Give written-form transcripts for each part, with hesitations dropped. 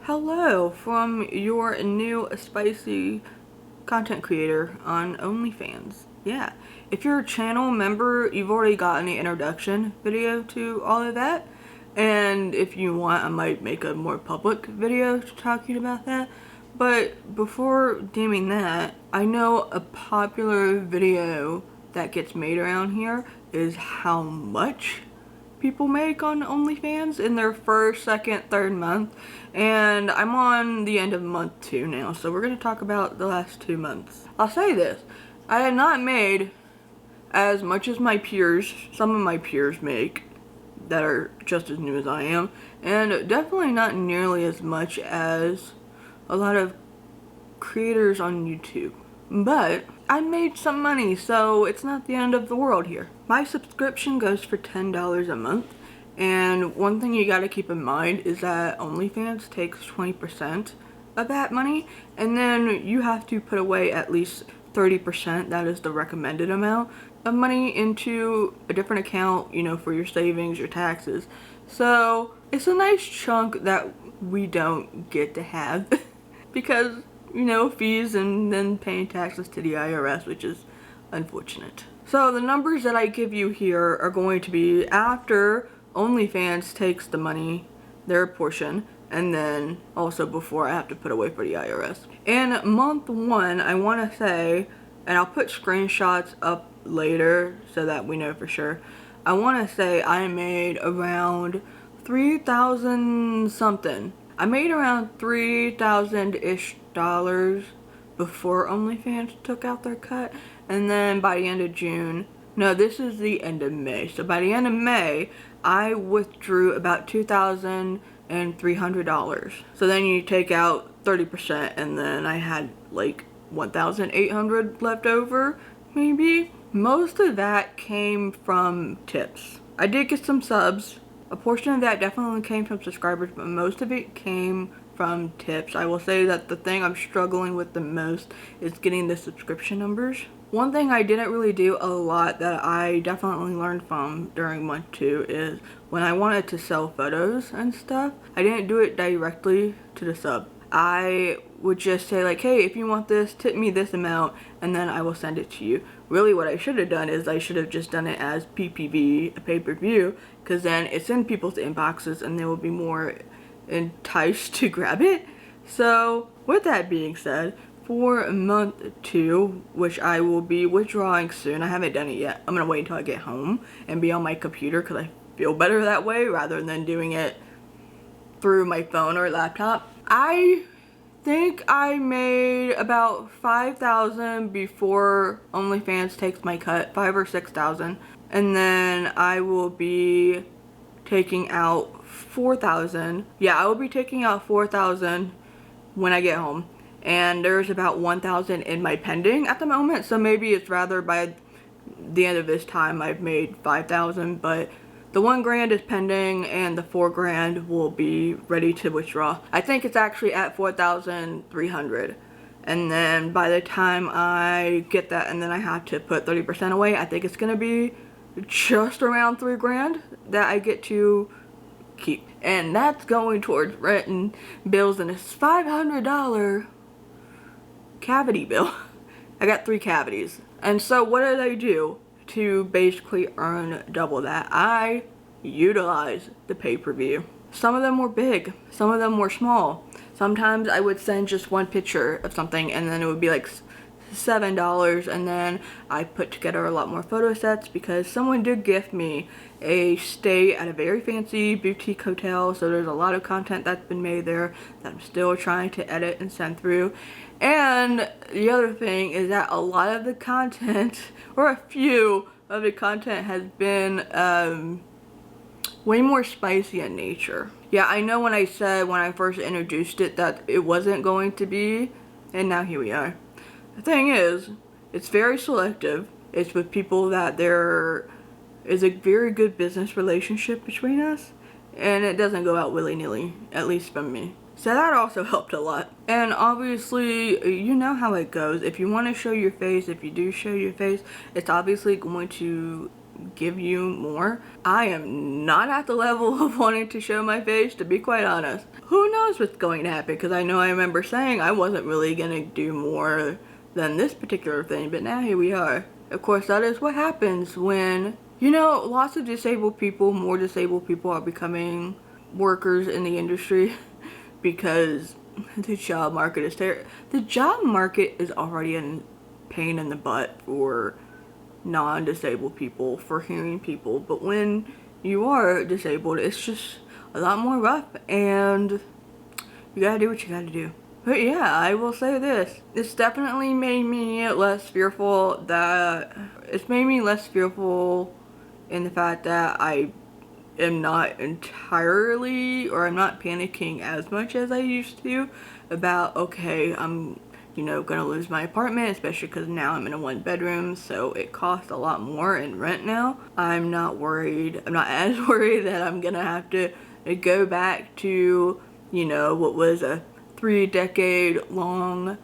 Hello from your new spicy content creator on OnlyFans. Yeah, if you're a channel member, you've already gotten the introduction video to all of that. And if you want, I might make a more public video talking about that. But before doing that, I know a popular video that gets made around here is how much people make on OnlyFans in their first, second, third month. And I'm on the end of month 2 now, so we're going to talk about the last 2 months. I'll say this, I had not made as much as my peers, some of my peers make, that are just as new as I am, and definitely not nearly as much as a lot of creators on YouTube. But I made some money, so it's not the end of the world here. My subscription goes for $10 a month, and one thing you gotta keep in mind is that OnlyFans takes 20% of that money, and then you have to put away at least 30%, that is the recommended amount, of money into a different account, you know, for your savings, your taxes. So it's a nice chunk that we don't get to have because, you know, fees and then paying taxes to the IRS, which is unfortunate. So the numbers that I give you here are going to be after OnlyFans takes the money, their portion, and then also before I have to put away for the IRS. In month 1, I want to say, and I'll put screenshots up later so that we know for sure, I want to say I made around 3,000 something. I made around 3,000-ish dollars before OnlyFans took out their cut, and then by the end of June, no, this is the end of May, so by the end of May I withdrew about $2,300. So then you take out 30%, and then I had like 1,800 left over, maybe. Most of that came from tips. I did get some subs. A portion of that definitely came from subscribers, but most of it came from tips. I will say that the thing I'm struggling with the most is getting the subscription numbers. One thing I didn't really do a lot that I definitely learned from during month 2 is when I wanted to sell photos and stuff, I didn't do it directly to the sub. I would just say like, hey, if you want this, tip me this amount, and then I will send it to you. Really what I should have done is I should have just done it as PPV, a pay-per-view, because then it's in people's inboxes and they will be more enticed to grab it. So with that being said, for month 2, which I will be withdrawing soon, I haven't done it yet. I'm gonna wait until I get home and be on my computer because I feel better that way rather than doing it through my phone or laptop. I think I made about 5,000 before OnlyFans takes my cut, 5 or 6,000, and then I will be taking out 4,000. Yeah, I will be taking out 4,000 when I get home, and there's about 1,000 in my pending at the moment, so maybe it's rather by the end of this time I've made 5,000, but the 1 grand is pending and the 4 grand will be ready to withdraw. I think it's actually at 4,300. And then by the time I get that and then I have to put 30% away, I think it's gonna be just around 3 grand that I get to keep. And that's going towards rent and bills and this $500 cavity bill. I got 3 cavities. And so what did I do to basically earn double that? I utilize the pay-per-view. Some of them were big, some of them were small. Sometimes I would send just one picture of something and then it would be like $7, and then I put together a lot more photo sets because someone did gift me a stay at a very fancy boutique hotel, so there's a lot of content that's been made there that I'm still trying to edit and send through. And the other thing is that a lot of the content, or a few of the content, has been way more spicy in nature. Yeah, I know when I said when I first introduced it that it wasn't going to be, and now here we are. The thing is, it's very selective. It's with people that there is a very good business relationship between us, and it doesn't go out willy-nilly, at least from me. So that also helped a lot. And obviously, you know how it goes. If you want to show your face, if you do show your face, it's obviously going to give you more. I am not at the level of wanting to show my face, to be quite honest. Who knows what's going to happen, because I know I remember saying I wasn't really going to do more than this particular thing, but now here we are. Of course, that is what happens when, you know, lots of disabled people, more disabled people are becoming workers in the industry because the job market is terrible. The job market is already a pain in the butt for non-disabled people, for hearing people, but when you are disabled, it's just a lot more rough, and you gotta do what you gotta do. But yeah, I will say this. It's definitely made me less fearful in the fact that I am not entirely, or I'm not panicking as much as I used to about, okay, I'm, you know, gonna lose my apartment, especially because now I'm in a 1-bedroom, so it costs a lot more in rent now. I'm not as worried that I'm gonna have to go back to, you know, what was a 3-decade long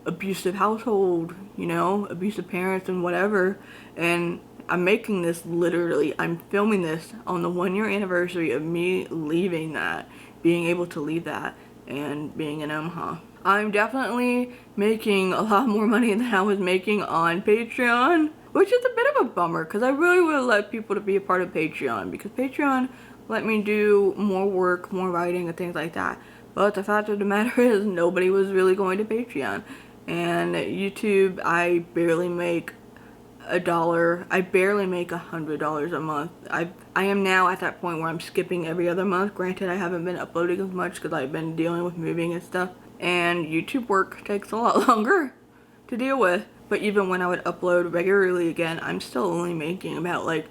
abusive household, you know, abusive parents and whatever. And I'm making this literally, I'm filming this on the 1-year anniversary of me leaving that, being able to leave that and being in Omaha. I'm definitely making a lot more money than I was making on Patreon, which is a bit of a bummer, because I really would like people to be a part of Patreon, because Patreon let me do more work, more writing, and things like that. But the fact of the matter is, nobody was really going to Patreon. And YouTube, I barely make $1. I barely make $100 a month. I am now at that point where I'm skipping every other month. Granted, I haven't been uploading as much because I've been dealing with moving and stuff. And YouTube work takes a lot longer to deal with. But even when I would upload regularly again, I'm still only making about like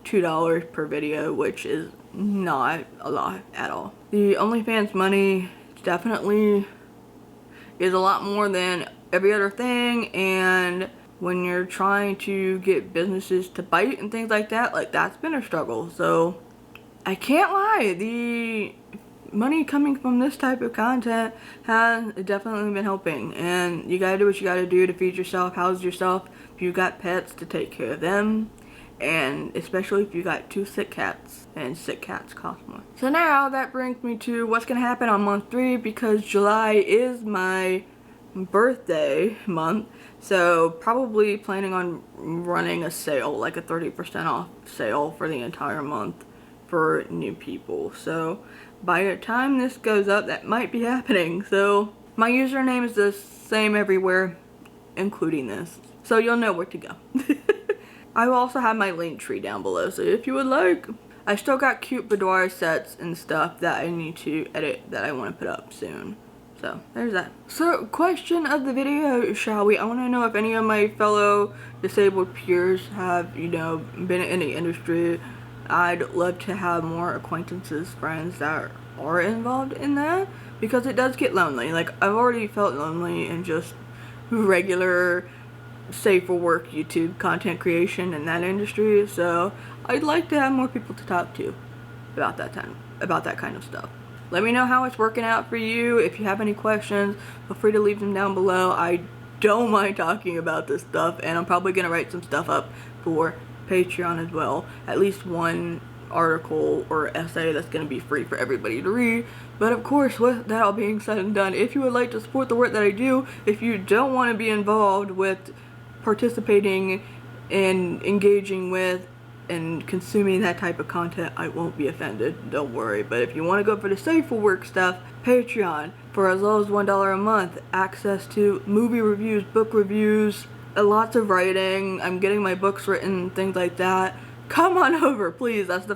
$2 per video, which is not a lot at all. The OnlyFans money definitely is a lot more than every other thing, and when you're trying to get businesses to bite and things like that, like, that's been a struggle. So I can't lie, the money coming from this type of content has definitely been helping, and you gotta do what you gotta do to feed yourself, house yourself. If you got pets, to take care of them, and especially if you got 2 sick cats, and sick cats cost more. So now that brings me to what's gonna happen on month 3, because July is my birthday month, so probably planning on running a sale, like a 30% off sale for the entire month for new people. So by the time this goes up, that might be happening. So my username is the same everywhere, including this, so you'll know where to go. I will also have my link tree down below, so if you would like. I still got cute boudoir sets and stuff that I need to edit that I want to put up soon. So there's that. So question of the video, shall we? I want to know if any of my fellow disabled peers have, you know, been in the industry. I'd love to have more acquaintances, friends that are involved in that, because it does get lonely. Like, I've already felt lonely in just regular safe for work YouTube content creation in that industry, so I'd like to have more people to talk to about that kind of stuff. Let me know how it's working out for you. If you have any questions, feel free to leave them down below. I don't mind talking about this stuff, and I'm probably gonna write some stuff up for Patreon as well, at least one article or essay that's going to be free for everybody to read. But of course, with that all being said and done, if you would like to support the work that I do, if you don't want to be involved with participating and engaging with and consuming that type of content, I won't be offended, don't worry. But if you want to go for the safer work stuff, Patreon, for as low as $1 a month, access to movie reviews, book reviews, lots of writing. I'm getting my books written, things like that. Come on over, please. That's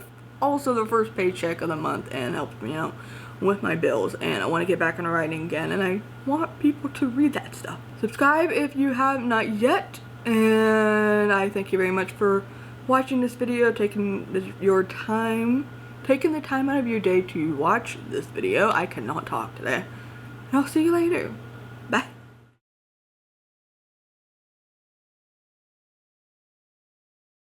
also the first paycheck of the month and helps me out with my bills, and I want to get back into writing again, and I want people to read that stuff. Subscribe if you have not yet, and I thank you very much for watching this video, taking the time out of your day to watch this video. I cannot talk today. And I'll see you later.